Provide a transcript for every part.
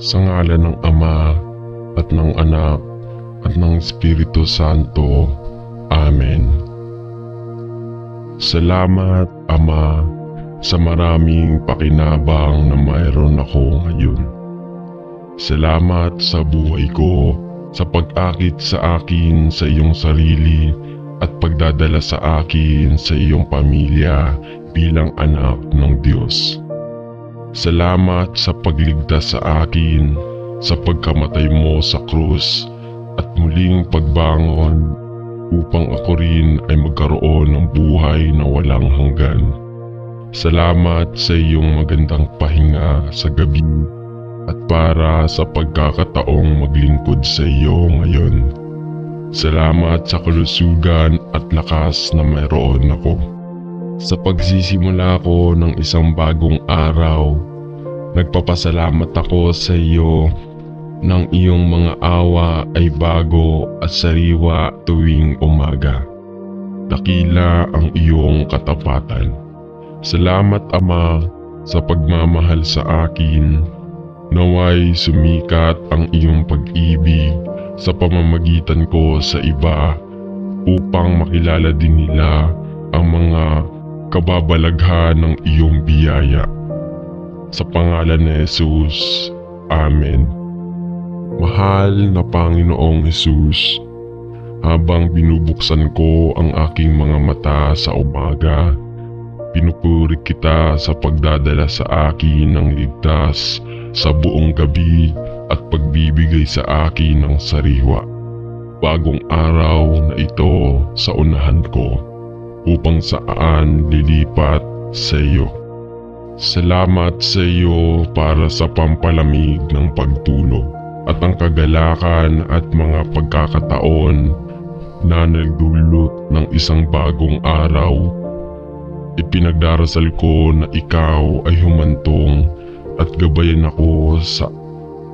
Sa ngalan ng Ama at ng Anak at ng Espiritu Santo. Amen. Salamat, Ama, sa maraming pakinabang na mayroon ako ngayon. Salamat sa buhay ko, sa pag-akit sa akin sa iyong sarili at pagdadala sa akin sa iyong pamilya bilang anak ng Diyos. Salamat sa pagligtas sa akin, sa pagkamatay mo sa krus at muling pagbangon upang ako rin ay magkaroon ng buhay na walang hanggan. Salamat sa iyong magandang pahinga sa gabi at para sa pagkakataong maglingkod sa iyo ngayon. Salamat sa kalusugan at lakas na mayroon ako. Sa pagsisimula ko ng isang bagong araw, nagpapasalamat ako sa iyo nang iyong mga awa ay bago at sariwa tuwing umaga. Dakila ang iyong katapatan. Salamat, Ama, sa pagmamahal sa akin. Naway sumikat ang iyong pag-ibig sa pamamagitan ko sa iba upang makilala din nila ang mga kababalaghan ng iyong biyaya. Sa pangalan ni Jesus. Amen. Mahal na Panginoong Jesus, habang binubuksan ko ang aking mga mata sa umaga, pinupuri kita sa pagdadala sa akin ng ligtas sa buong gabi at pagbibigay sa akin ng sariwa. Bagong araw na ito sa unahan ko upang saan lilipat sa iyo. Salamat sa iyo para sa pampalamig ng pagtulog at ang kagalakan at mga pagkakataon na nagdulot ng isang bagong araw. Ipinagdarasal ko na ikaw ay humantong at gabayan ako sa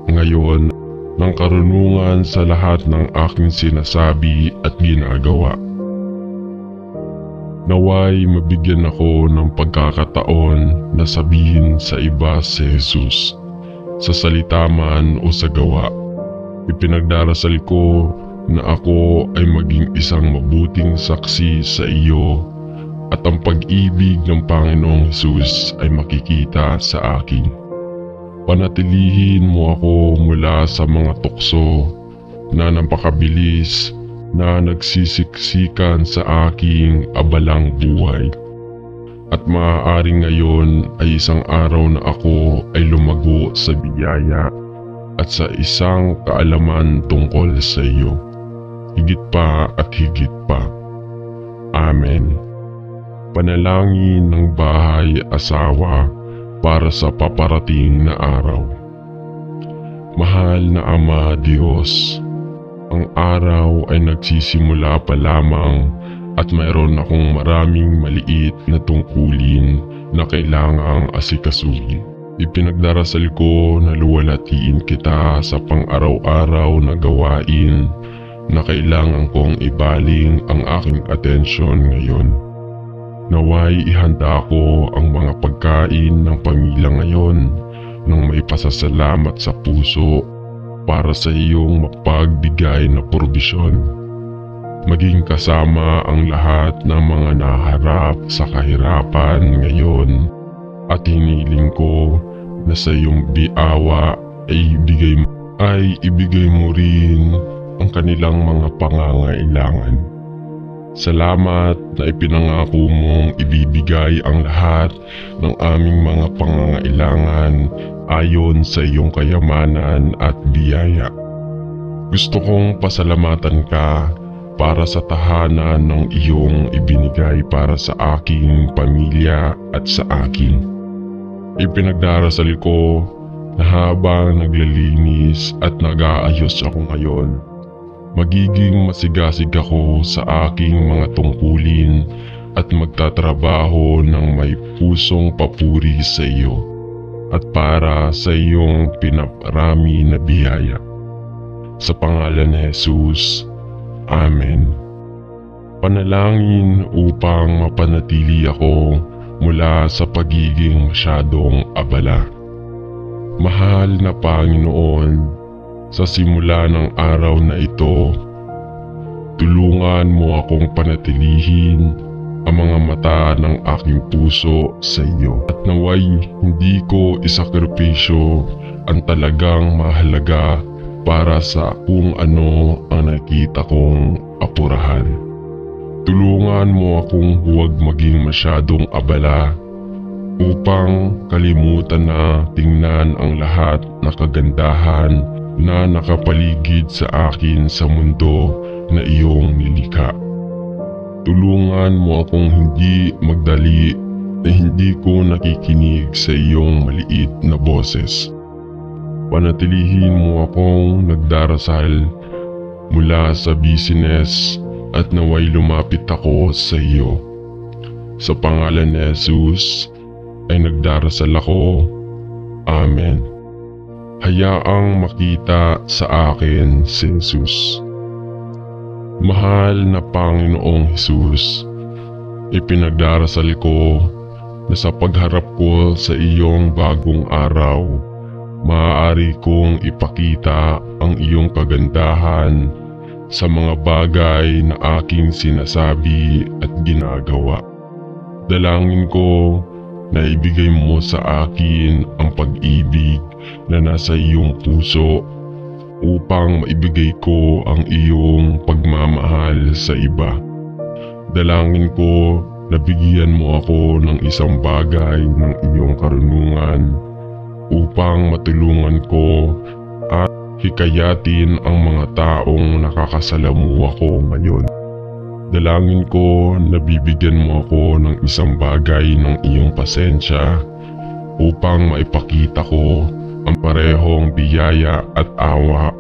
ngayon ng karunungan sa lahat ng aking sinasabi at ginagawa. Naway mabigyan ako ng pagkakataon na sabihin sa iba si Jesus, sa salita man o sa gawa. Ipinagdarasal ko na ako ay maging isang mabuting saksi sa iyo at ang pag-ibig ng Panginoong Jesus ay makikita sa akin. Panatilihin mo ako mula sa mga tukso na napakabilis na nagsisiksikan sa aking abalang buhay. At maaaring ngayon ay isang araw na ako ay lumago sa biyaya at sa isang kaalaman tungkol sa iyo. Higit pa at higit pa. Amen. Panalangin ng bahay asawa para sa paparating na araw. Mahal na Ama Diyos, ang araw ay nagsisimula pa lamang at mayroon akong maraming maliit na tungkulin na kailangang asikasuhin. Ipinagdarasal ko na luwalhatiin kita sa pang-araw-araw na gawain na kailangan kong ibaling ang aking atensyon ngayon. Naway ihanda ko ang mga pagkain ng pamilya ngayon nang may pasasalamat sa puso para sa iyong mapagbigay na probisyon. Maging kasama ang lahat ng mga naharap sa kahirapan ngayon at hiniling ko na sa iyong biawa ay ibigay mo rin ang kanilang mga pangangailangan. Salamat na ipinangako mong ibibigay ang lahat ng aming mga pangangailangan ayon sa iyong kayamanan at biyaya. Gusto kong pasalamatan ka para sa tahanan ng iyong ibinigay para sa aking pamilya at sa akin. Ipinagdarasal ko na habang naglilinis at nag-aayos ako ngayon, magiging masigasig ako sa aking mga tungkulin at magtatrabaho ng may pusong papuri sa iyo at para sa iyong pinaparami na biyaya. Sa pangalan ni Jesus. Amen. Panalangin upang mapanatili ako mula sa pagiging masyadong abala. Mahal na Panginoon, sa simula ng araw na ito, tulungan mo akong panatilihin ang mga mata ng aking puso sa iyo at naway hindi ko isakripisyo ang talagang mahalaga para sa kung ano ang nakita kong apurahan. Tulungan mo akong huwag maging masyadong abala upang kalimutan na tingnan ang lahat na kagandahan na nakapaligid sa akin sa mundo na iyong nilikha. Tulungan mo akong hindi magdali na hindi ko nakikinig sa iyong maliit na boses. Panatilihin mo akong nagdarasal mula sa business at naway lumapit ako sa iyo. Sa pangalan ni Jesus ay nagdarasal ako. Amen. Hayaang makita sa akin si Jesus. Mahal na Panginoong Jesus, ipinagdarasal ko na sa pagharap ko sa iyong bagong araw, maaari kong ipakita ang iyong kagandahan sa mga bagay na aking sinasabi at ginagawa. Dalangin ko na ibigay mo sa akin ang pag-ibig na nasa iyong puso upang maibigay ko ang iyong pagmamahal sa iba. Dalangin ko na bigyan mo ako ng isang bagay ng iyong karunungan upang matulungan ko at hikayatin ang mga taong nakakasalamuha ko ngayon. Dalangin ko na bibigyan mo ako ng isang bagay ng iyong pasensya upang maipakita ko ang parehong biyaya at awa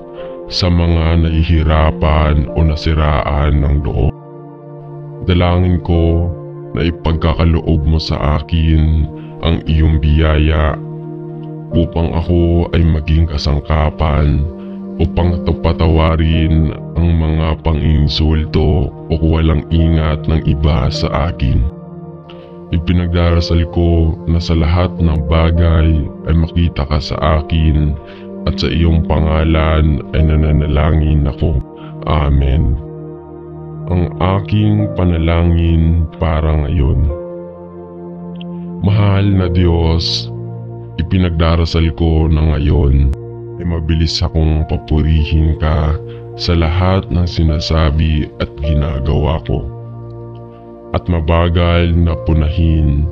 sa mga nahihirapan o nasiraan ng loob. Dalangin ko na ipagkakaloob mo sa akin ang iyong biyaya upang ako ay maging kasangkapan upang patawarin ang mga pang-insulto o walang ingat ng iba sa akin. Ipinagdarasal ko na sa lahat ng bagay ay makita ka sa akin at sa iyong pangalan ay nananalangin ako. Amen. Ang aking panalangin para ngayon. Mahal na Diyos, ipinagdarasal ko na ngayon ay mabilis akong papurihin ka sa lahat ng sinasabi at ginagawa ko. At mabagal na punahin,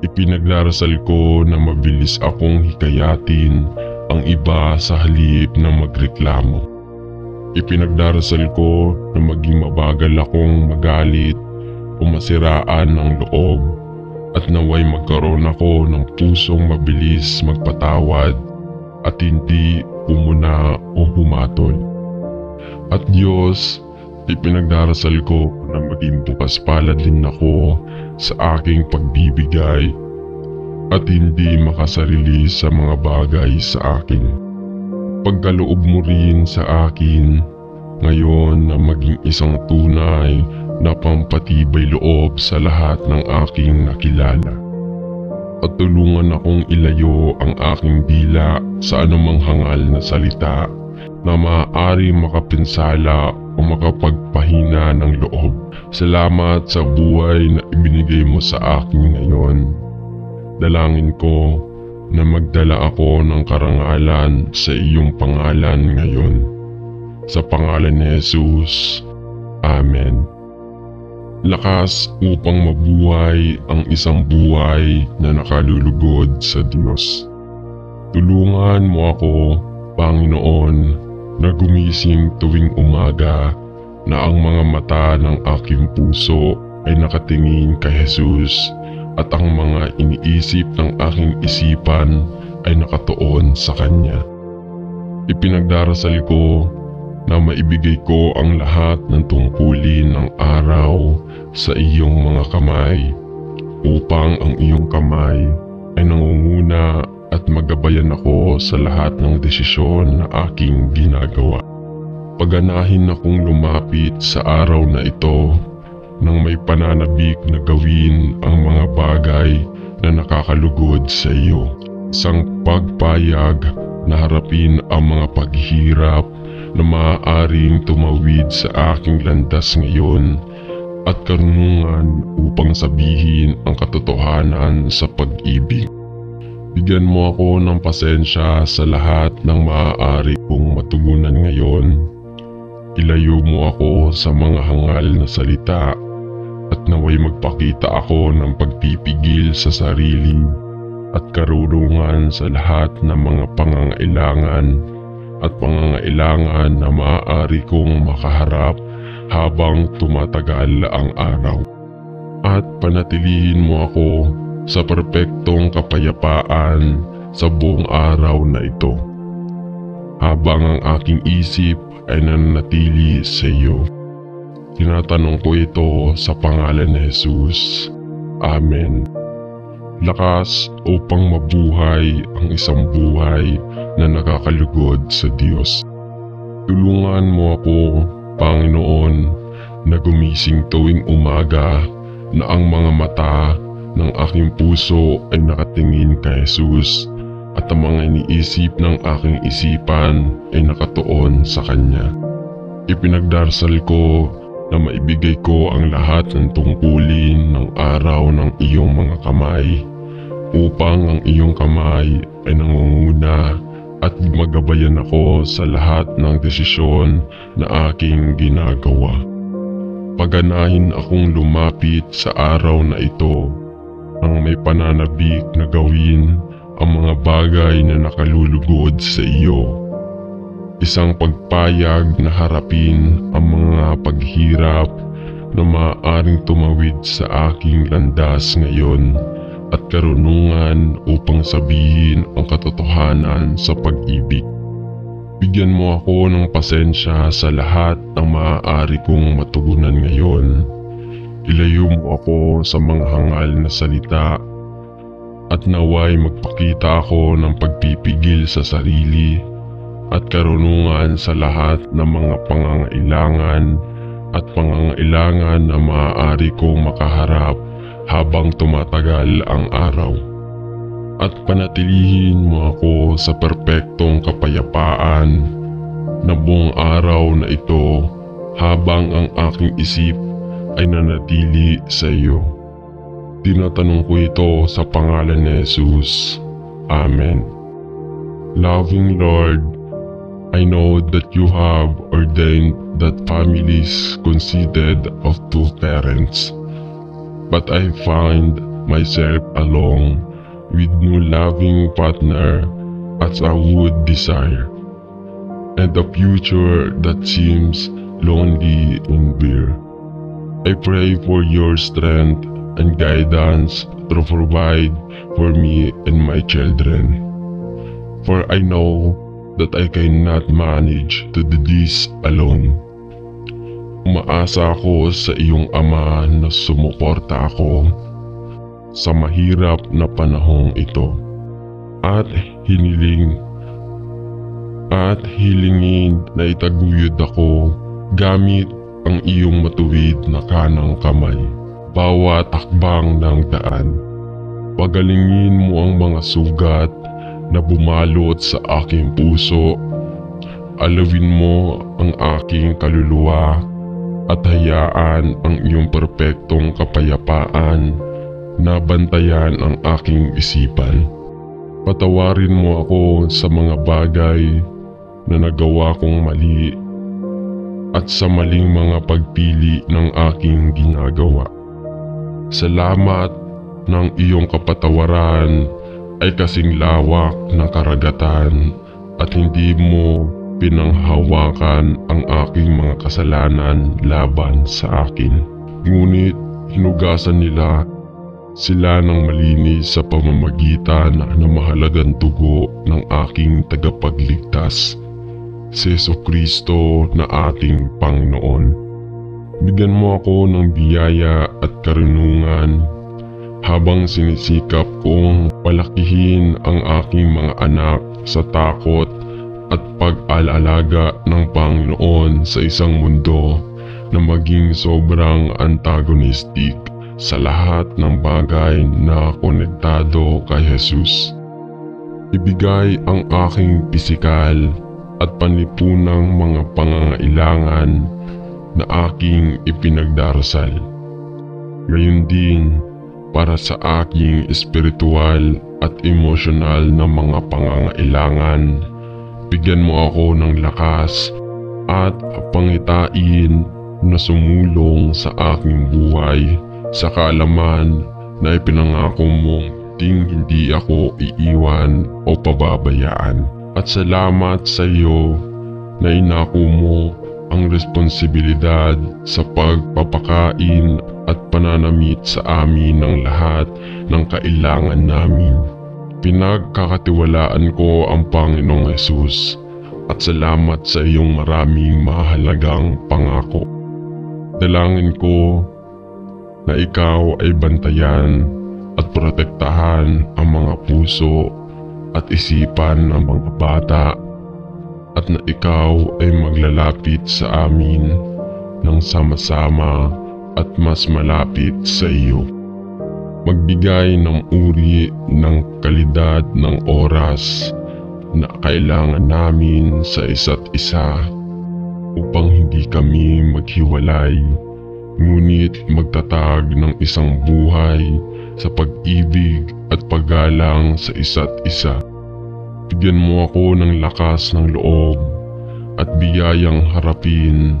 ipinagdarasal ko na mabilis akong hikayatin ang iba sa halip na magreklamo. Ipinagdarasal ko na maging mabagal akong magalit o masiraan ng loob at naway magkaroon ako ng pusong mabilis magpatawad at hindi umuna o humatol. At Diyos, ipinagdarasal ko na maging bukas palad din ako sa aking pagbibigay at hindi makasarili sa mga bagay sa akin. Pagkaloob mo rin sa akin ngayon na maging isang tunay na pampatibay loob sa lahat ng aking nakilala. At tulungan akong ilayo ang aking dila sa anumang hangal na salita na maaari makapinsala o makapagpahina ng loob. Salamat sa buhay na ibinigay mo sa akin ngayon. Dalangin ko na magdala ako ng karangalan sa iyong pangalan ngayon. Sa pangalan ni Jesus. Amen. Lakas upang mabuhay ang isang buhay na nakalulugod sa Diyos. Tulungan mo ako, Panginoon, na gumising tuwing umaga na ang mga mata ng aking puso ay nakatingin kay Jesus at ang mga iniisip ng aking isipan ay nakatuon sa Kanya. Ipinagdarasal ko na maibigay ko ang lahat ng tungkulin ng araw sa iyong mga kamay upang ang iyong kamay ay nangunguna at magabayan ako sa lahat ng desisyon na aking ginagawa. Paganahin akong lumapit sa araw na ito nang may pananabik na gawin ang mga bagay na nakakalugod sa iyo. Isang pagpayag na harapin ang mga paghihirap na maaaring tumawid sa aking landas ngayon at karunungan upang sabihin ang katotohanan sa pag-ibig. Bigyan mo ako ng pasensya sa lahat ng maaari kong matugunan ngayon. Ilayo mo ako sa mga hangal na salita at naway magpakita ako ng pagpipigil sa sarili at karunungan sa lahat ng mga pangangailangan na maaari kong makaharap habang tumatagal ang araw. At panatilihin mo ako sa perpektong kapayapaan sa buong araw na ito, habang ang aking isip ay nananatili sa iyo. Tinatanong ko ito sa pangalan ni Jesus. Amen. Lakas upang mabuhay ang isang buhay na nakakalugod sa Diyos. Tulungan mo ako, Panginoon, na gumising tuwing umaga na ang mga mata ng aking puso ay nakatingin kay Jesus at ang mga iniisip ng aking isipan ay nakatuon sa Kanya. Ipinagdarasal ko na maibigay ko ang lahat ng tungkulin ng araw ng iyong mga kamay, upang ang iyong kamay ay nangunguna at magabayan ako sa lahat ng desisyon na aking ginagawa. Paganahin akong lumapit sa araw na ito ang may pananabik na gawin ang mga bagay na nakalulugod sa iyo. Isang pagpayag na harapin ang mga paghirap na maaaring tumawid sa aking landas ngayon at karunungan upang sabihin ang katotohanan sa pag-ibig. Bigyan mo ako ng pasensya sa lahat ng maaari kong matugunan ngayon. Ilayo mo ako sa mga hangal na salita at naway magpakita ako ng pagpipigil sa sarili at karunungan sa lahat ng mga pangangailangan na maaari kong makaharap habang tumatagal ang araw. At panatilihin mo ako sa perpektong kapayapaan na buong araw na ito habang ang aking isip ay nanatili sa iyo. Tinatanong ko ito sa pangalan ni Jesus. Amen. Loving Lord, I know that you have ordained that families consisted of two parents, but I find myself alone with no loving partner as I would desire, and a future that seems lonely and bare. I pray for your strength and guidance to provide for me and my children, for I know that I cannot manage to do this alone. Umaasa ako sa iyong Ama na sumuporta ako sa mahirap na panahong ito at hilingin na itaguyod ako gamit ang iyong matuwid na kanang kamay bawat hakbang ng daan. Pagalingin mo ang mga sugat na bumalot sa aking puso. Alawin mo ang aking kaluluwa at hayaan ang iyong perpektong kapayapaan na bantayan ang aking isipan. Patawarin mo ako sa mga bagay na nagawa kong mali at sa maling mga pagpili ng aking ginagawa. Salamat ng iyong kapatawaran ay kasing lawak ng karagatan at hindi mo pinanghawakan ang aking mga kasalanan laban sa akin. Ngunit hinugasan nila sila ng malinis sa pamamagitan ng mahalagang dugo ng aking tagapagligtas, si Jesucristo na ating Panginoon. Bigyan mo ako ng biyaya at karunungan habang sinisikap kong palakihin ang aking mga anak sa takot at pag-alalaga ng Panginoon sa isang mundo na maging sobrang antagonistic sa lahat ng bagay na konektado kay Jesus. ibigay ang aking pisikal at panlipunang mga pangangailangan na aking ipinagdarasal. Gayon din para sa aking espiritual at emosyonal na mga pangangailangan, bigyan mo ako ng lakas at pangitain na sumulong sa aking buhay sa kaalaman na ipinangako mong hindi ako iiwan o pababayaan. At salamat sa iyo na inako mo ang responsibilidad sa pagpapakain at pananamit sa amin ng lahat ng kailangan namin. Pinagkakatiwalaan ko ang Panginoong Hesus at salamat sa iyong maraming mahalagang pangako. Dalangin ko na ikaw ay bantayan at protektahan ang mga puso at isipan ng mga bata at na ikaw ay maglalapit sa amin ng sama-sama at mas malapit sa iyo. Magbigay ng uri ng kalidad ng oras na kailangan namin sa isa't isa upang hindi kami maghiwalay, ngunit magtatag ng isang buhay sa pag-ibig at paggalang sa isa't isa. Bigyan mo ako ng lakas ng loob at biyayang harapin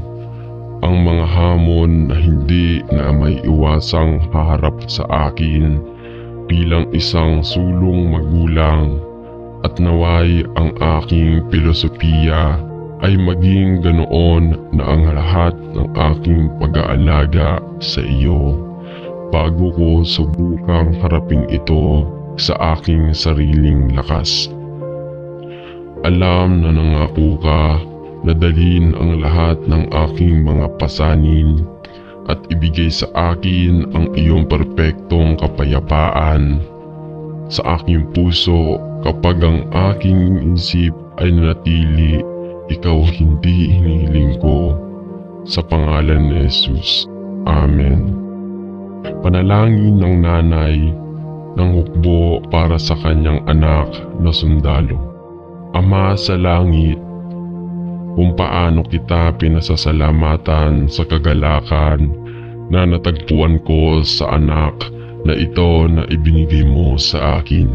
ang mga hamon na hindi na may iwasang haharap sa akin bilang isang sulong magulang, at naway ang aking filosofiya ay maging ganoon na ang lahat ng aking pag-aalaga sa iyo bago ko subukang harapin ito sa aking sariling lakas. Alam na nangako ka na dalhin ang lahat ng aking mga pasanin at ibigay sa akin ang iyong perpektong kapayapaan sa aking puso kapag ang aking isip ay nanatili ikaw hindi hinihiling ko. Sa pangalan ni Jesus. Amen. Panalangin ng nanay ng hukbo para sa kanyang anak na sundalo. Ama sa langit, kung paano kita pinasasalamatan sa kagalakan na natagpuan ko sa anak na ito na ibinigay mo sa akin.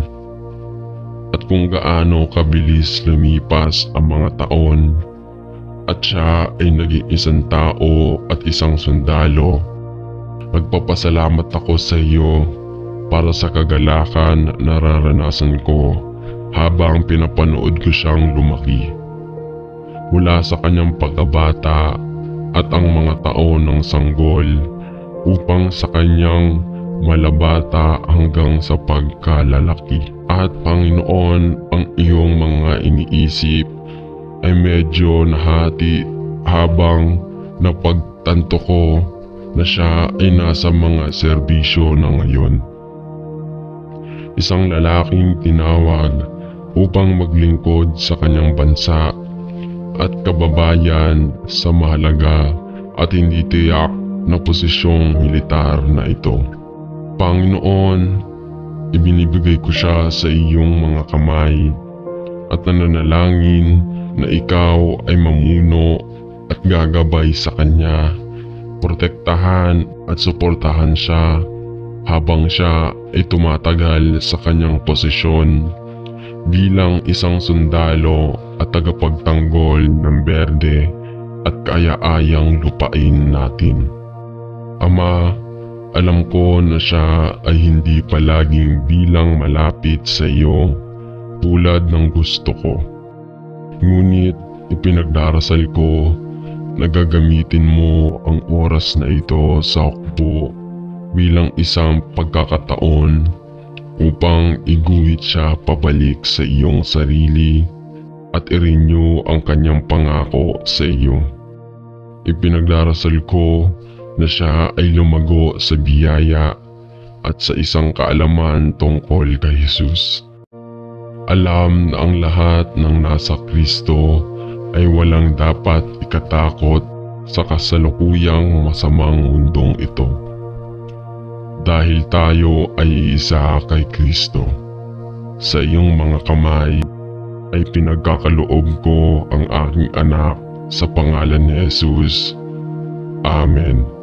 At kung gaano kabilis lumipas ang mga taon at siya ay naging isang tao at isang sundalo, magpapasalamat ako sa iyo para sa kagalakan na nararanasan ko habang pinapanood ko siyang lumaki. Mula sa kanyang pagkabata at ang mga taon ng sanggol upang sa kanyang malabata hanggang sa pagkalalaki. At Panginoon, ang iyong mga iniisip ay medyo nahati habang napagtanto ko na siya ay nasa mga serbisyo na ngayon. Isang lalaking tinawag upang maglingkod sa kanyang bansa at kababayan sa mahalaga at hindi tiyak na posisyong militar na ito. Panginoon, ibinibigay ko siya sa iyong mga kamay at nananalangin na ikaw ay mamuno at gagabay sa kanya, protektahan at suportahan siya habang siya ay tumatagal sa kanyang posisyon bilang isang sundalo at tagapagtanggol ng berde at kaaya-ayang lupain natin. Ama, alam ko na siya ay hindi palaging bilang malapit sa iyo tulad ng gusto ko. Ngunit ipinagdarasal ko na gagamitin mo ang oras na ito sa hukbo bilang isang pagkakataon upang iguhit siya pabalik sa iyong sarili at i-renew ang kanyang pangako sa iyo. Ipinagdarasal ko na siya ay lumago sa biyaya at sa isang kaalaman tungkol kay Jesus. Alam na ang lahat ng nasa Kristo ay walang dapat ikatakot sa kasalukuyang masamang mundong ito. Dahil tayo ay isa kay Kristo. Sa iyong mga kamay ay pinagkakaloob ko ang aking anak sa pangalan ni Jesus. Amen.